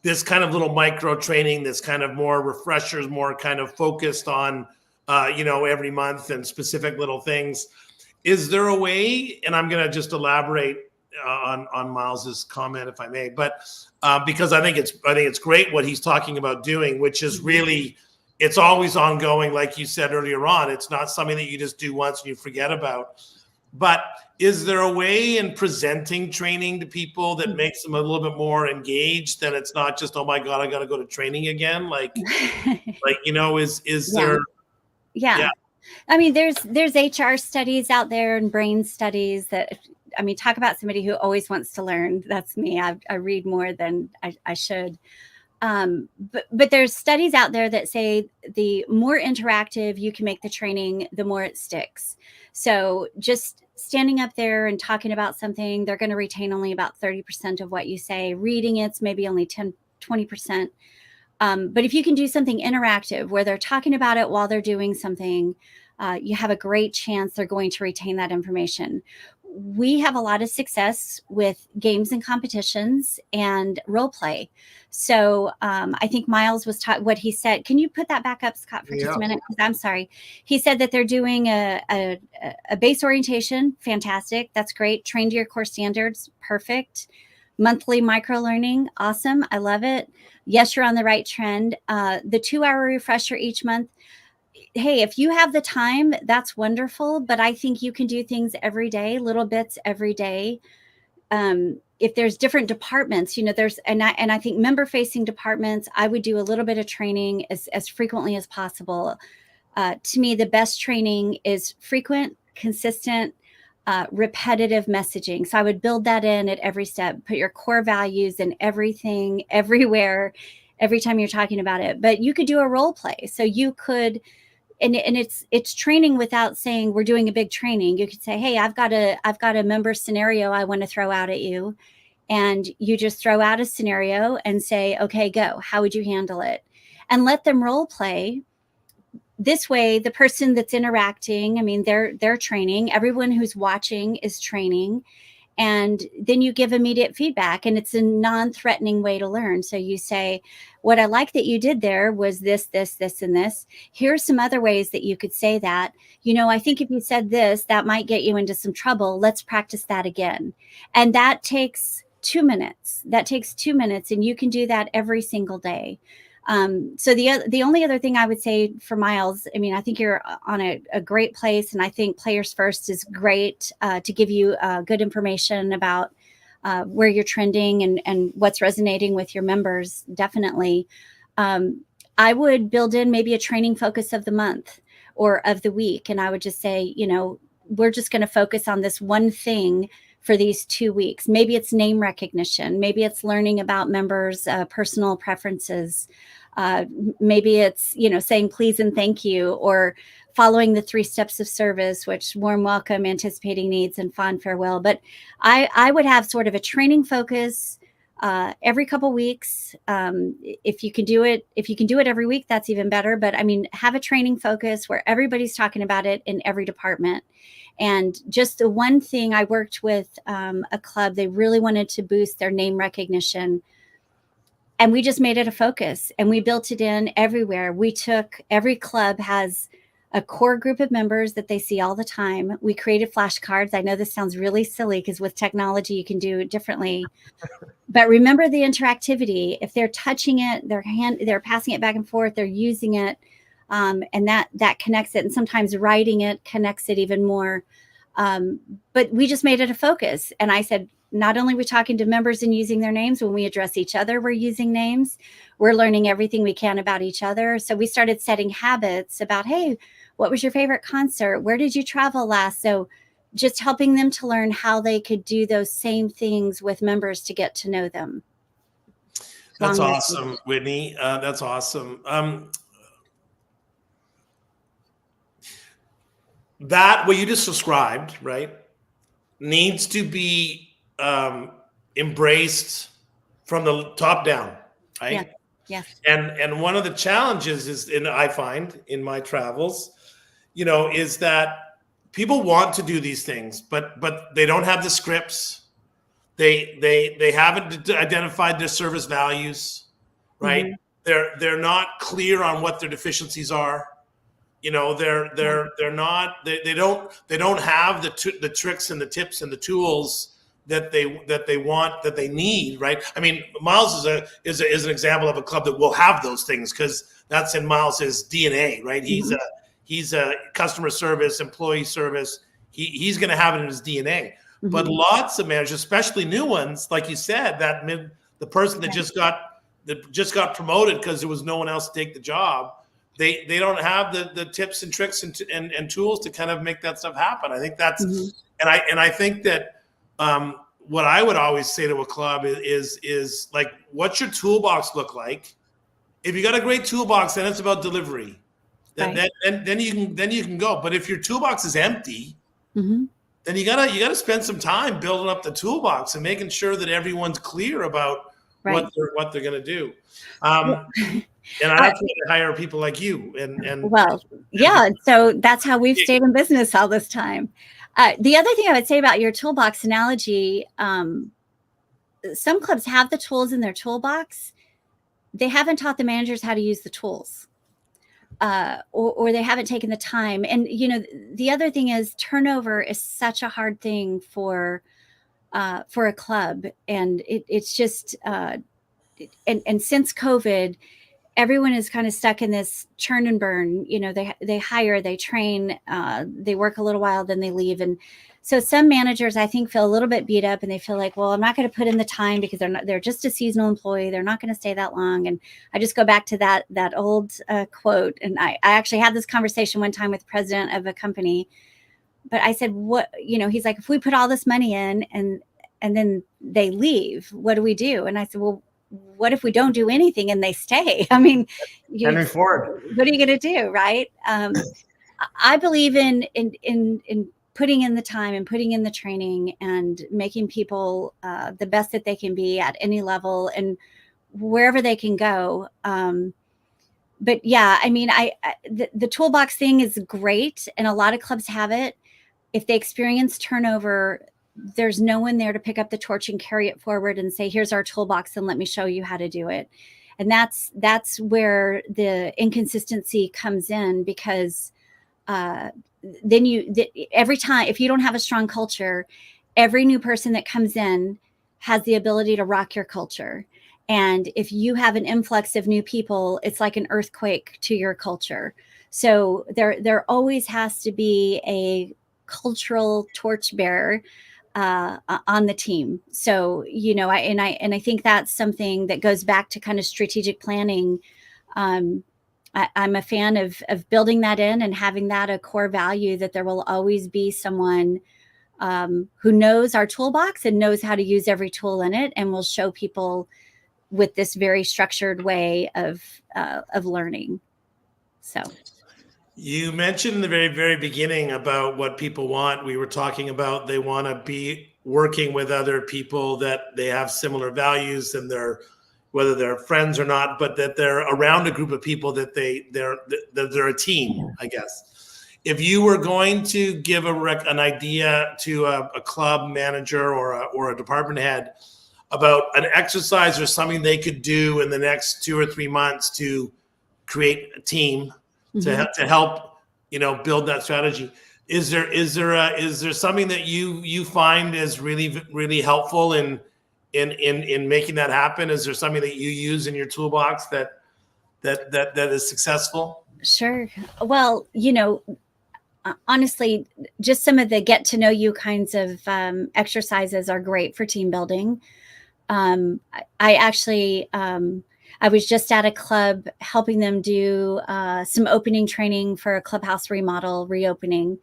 S2: this kind of little micro training, this kind of more refreshers, more kind of focused on, you know, every month and specific little things. Is there a way, and I'm going to just elaborate on Miles's comment, if I may, but because I think it's great what he's talking about doing, which is really, it's always ongoing. Like you said earlier on, it's not something that you just do once and you forget about. But is there a way in presenting training to people that makes them a little bit more engaged, that it's not just, oh my God, I got to go to training again? Like, you know, is there?
S3: Yeah. I mean, there's HR studies out there and brain studies that, I mean, talk about somebody who always wants to learn. That's me. I read more than I should. But there's studies out there that say the more interactive you can make the training, the more it sticks. So just standing up there and talking about something, they're going to retain only about 30% of what you say. Reading it's maybe only 20%. But if you can do something interactive where they're talking about it while they're doing something, you have a great chance they're going to retain that information. We have a lot of success with games and competitions and role play. So I think Miles was taught what he said. Can you put that back up, Scott, for just a minute? I'm sorry. He said that they're doing a base orientation. Fantastic. That's great. Train to your core standards. Perfect. Monthly micro learning. Awesome. I love it. Yes, you're on the right trend. The 2-hour refresher each month. Hey, if you have the time, that's wonderful. But I think you can do things every day, little bits every day. If there's different departments, you know, and I think member facing departments, I would do a little bit of training as frequently as possible. To me, the best training is frequent, consistent, repetitive messaging. So I would build that in at every step, put your core values in everything, everywhere, every time you're talking about it. But you could do a role play. So you could, and it's training without saying we're doing a big training. You could say, hey, I've got a member scenario I want to throw out at you. And you just throw out a scenario and say, okay, go. How would you handle it? And let them role play. This way, the person that's interacting, I mean, they're training. Everyone who's watching is training. And then you give immediate feedback, and it's a non-threatening way to learn. So you say, what I like that you did there was this, this, this, and this. Here's some other ways that you could say that. You know, I think if you said this, that might get you into some trouble. Let's practice that again. And that takes 2 minutes. That takes 2 minutes, and you can do that every single day. So the only other thing I would say for Miles, I mean, I think you're on a great place, and I think Players First is great to give you good information about where you're trending and what's resonating with your members. Definitely. I would build in maybe a training focus of the month or of the week. And I would just say, we're just going to focus on this one thing for these 2 weeks. Maybe it's name recognition. Maybe it's learning about members' personal preferences. Maybe it's, saying please and thank you, or following the 3 steps of service, which warm welcome, anticipating needs, and fond farewell. But I would have sort of a training focus every couple weeks. If you can do it every week, that's even better. But I mean, have a training focus where everybody's talking about it in every department. And just the one thing, I worked with a club, they really wanted to boost their name recognition. And we just made it a focus, and we built it in everywhere. Every club has a core group of members that they see all the time. We created flashcards. I know this sounds really silly because with technology, you can do it differently. But remember the interactivity. If they're touching it, they're passing it back and forth, they're using it, and that connects it. And sometimes writing it connects it even more. But we just made it a focus. And I said, not only are we talking to members and using their names, when we address each other, we're using names. We're learning everything we can about each other. So we started setting habits about, hey, what was your favorite concert? Where did you travel last? So just helping them to learn how they could do those same things with members to get to know them.
S2: That's awesome, Whitney. That's awesome. That what you just described, right, needs to be embraced from the top down, right?
S3: Yeah. Yes.
S2: And one of the challenges is, and I find in my travels, is that people want to do these things, but they don't have the scripts. They haven't identified their service values, right? Mm-hmm. They're not clear on what their deficiencies are. They're not. They don't have the tricks and the tips and the tools that they want, that they need, right? I mean, Miles is an example of a club that will have those things because that's in Miles's DNA, right?
S3: Mm-hmm.
S2: He's a customer service, employee service. He's going to have it in his DNA. Mm-hmm. But lots of managers, especially new ones, like you said, the person that just got promoted because there was no one else to take the job. They don't have the tips and tricks and tools to kind of make that stuff happen. I think that's, mm-hmm. and I think that what I would always say to a club is like, what's your toolbox look like? If you got a great toolbox, then it's about delivery. Then you can go. But if your toolbox is empty, mm-hmm. then you gotta spend some time building up the toolbox and making sure that everyone's clear about what they're gonna do. And that's why they hire people like you.
S3: So that's how we've stayed in business all this time. The other thing I would say about your toolbox analogy, some clubs have the tools in their toolbox. They haven't taught the managers how to use the tools, or they haven't taken the time. And, the other thing is turnover is such a hard thing for a club. And it's just, and since COVID, everyone is kind of stuck in this churn and burn. They hire, they train, they work a little while, then they leave. And so some managers, I think, feel a little bit beat up, and they feel like, well, I'm not going to put in the time because they're just a seasonal employee. They're not going to stay that long. And I just go back to that old quote. And I actually had this conversation one time with the president of a company, but I said, he's like, if we put all this money in and then they leave, what do we do? And I said, well, what if we don't do anything and they stay? I mean,
S1: Henry Ford.
S3: What are you going to do, right? I believe in putting in the time and putting in the training and making people the best that they can be at any level and wherever they can go. But yeah, I mean, the toolbox thing is great, and a lot of clubs have it. If they experience turnover, there's no one there to pick up the torch and carry it forward and say, here's our toolbox and let me show you how to do it. And that's where the inconsistency comes in, because then every time, if you don't have a strong culture, every new person that comes in has the ability to rock your culture. And if you have an influx of new people, it's like an earthquake to your culture. So there always has to be a cultural torchbearer on the team. So, I think that's something that goes back to kind of strategic planning. I'm a fan of building that in and having that a core value, that there will always be someone who knows our toolbox and knows how to use every tool in it, and will show people with this very structured way of learning. So
S2: you mentioned in the very, very beginning about what people want. We were talking about they want to be working with other people that they have similar values, and whether they're friends or not, but that they're around a group of people that they're a team, I guess. If you were going to give an idea to a club manager or a department head about an exercise or something they could do in the next 2 or 3 months to create a team, to help, build that strategy, is there something that you find is really, really helpful in making that happen? Is there something that you use in your toolbox that is successful?
S3: Sure. Well, honestly, just some of the get to know you kinds of exercises are great for team building. I was just at a club helping them do some opening training for a clubhouse reopening.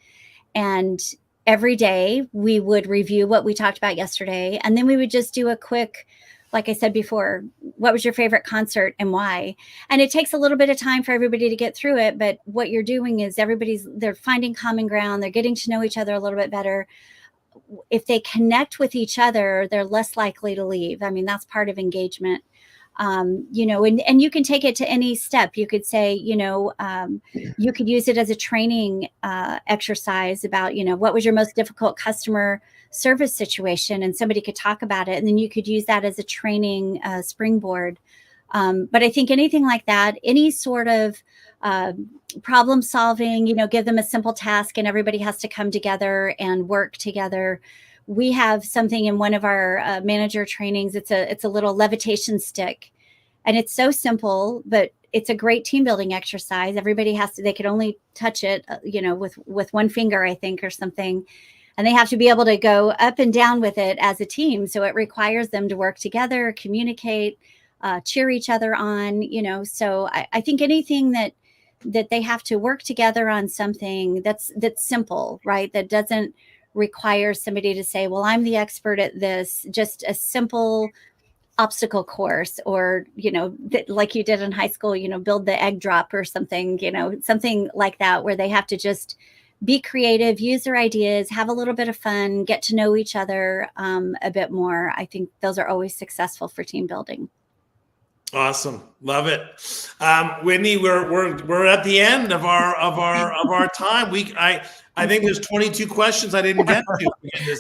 S3: And every day we would review what we talked about yesterday. And then we would just do a quick, like I said before, what was your favorite concert and why? And it takes a little bit of time for everybody to get through it. But what you're doing is they're finding common ground. They're getting to know each other a little bit better. If they connect with each other, they're less likely to leave. I mean, that's part of engagement. And you can take it to any step. You could say, you could use it as a training exercise about, what was your most difficult customer service situation, and somebody could talk about it, and then you could use that as a training springboard. But I think anything like that, any sort of problem solving, give them a simple task and everybody has to come together and work together. We have something in one of our manager trainings. It's a little levitation stick, and it's so simple, but it's a great team building exercise. Everybody they could only touch it, with one finger, I think, or something. And they have to be able to go up and down with it as a team. So it requires them to work together, communicate, cheer each other on, so I think anything that they have to work together on something that's simple, right? That doesn't require somebody to say, well, I'm the expert at this, just a simple obstacle course, or, like you did in high school, build the egg drop or something, something like that, where they have to just be creative, use their ideas, have a little bit of fun, get to know each other a bit more. I think those are always successful for team building.
S2: Awesome, love it. Whitney, we're at the end of our time. I think there's 22 questions I didn't get to.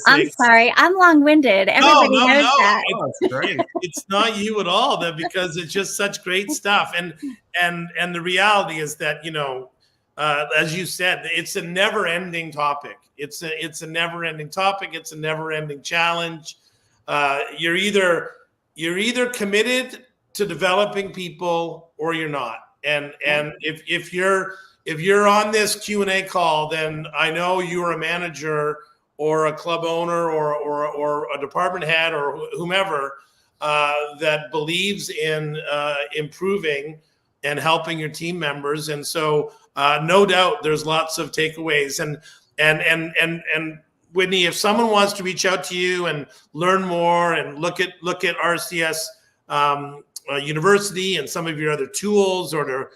S3: I'm sorry, I'm long-winded. Everybody knows that.
S2: It's great. It's not you at all, because it's just such great stuff. And the reality is that, as you said, it's a never-ending topic. It's a never-ending topic. It's a never-ending challenge. You're either committed to developing people or you're not. And if you're on this Q&A call, then I know you're a manager or a club owner or a department head or whomever that believes in improving and helping your team members. And so no doubt there's lots of takeaways. And Whitney, if someone wants to reach out to you and learn more and look at RCS University and some of your other tools, or to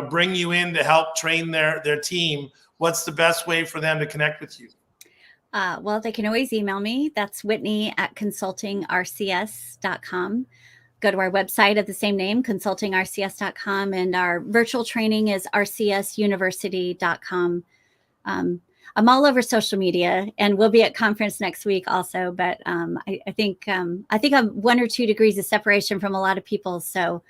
S2: bring you in to help train their team, what's the best way for them to connect with you?
S3: Well, they can always email me. That's whitney@consultingrcs.com. Go to our website of the same name, consultingrcs.com, and our virtual training is rcsuniversity.com. I'm all over social media, and we'll be at conference next week also. But I think I'm 1 or 2 degrees of separation from a lot of people. So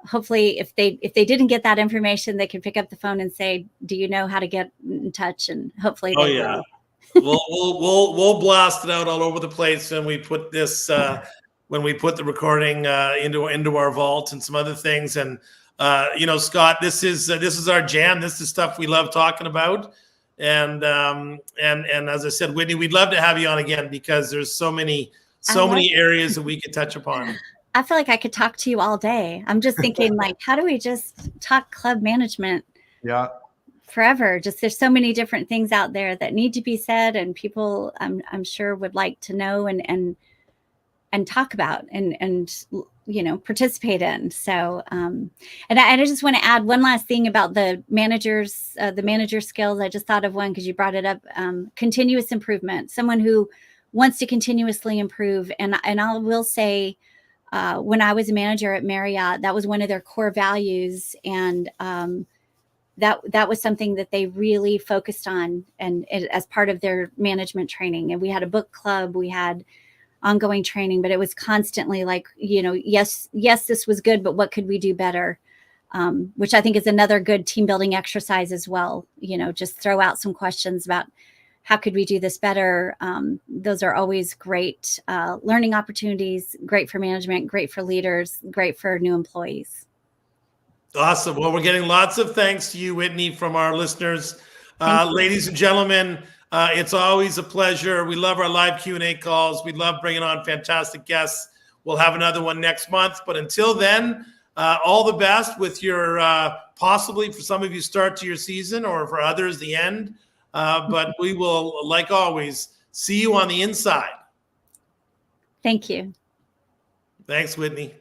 S3: hopefully, if they didn't get that information, they can pick up the phone and say, "Do you know how to get in touch?" And hopefully, they will.
S2: We'll blast it out all over the place when we put this when we put the recording into our vault and some other things. And Scott, this is our jam. This is stuff we love talking about. And as I said, Whitney, we'd love to have you on again, because there's so many areas that we could touch upon.
S3: I feel like I could talk to you all day. I'm just thinking like, how do we just talk club management
S1: Yeah.
S3: forever? Just there's so many different things out there that need to be said, and people I'm sure would like to know and talk about and participate in. So and I just want to add one last thing about the manager skills. I just thought of one because you brought it up. Continuous improvement, someone who wants to continuously improve. And I will say, when I was a manager at Marriott, that was one of their core values, and that was something that they really focused on, and as part of their management training. And we had a book club, we had ongoing training, but it was constantly like, yes, this was good, but what could we do better? Which I think is another good team building exercise as well. Just throw out some questions about how could we do this better? Those are always great learning opportunities, great for management, great for leaders, great for new employees.
S2: Awesome. Well, we're getting lots of thanks to you, Whitney, from our listeners. Ladies and gentlemen, it's always a pleasure. We love our live Q&A calls. We love bringing on fantastic guests. We'll have another one next month. But until then, all the best with your possibly for some of you start to your season, or for others the end. But we will, like always, see you on the inside.
S3: Thank you.
S2: Thanks, Whitney.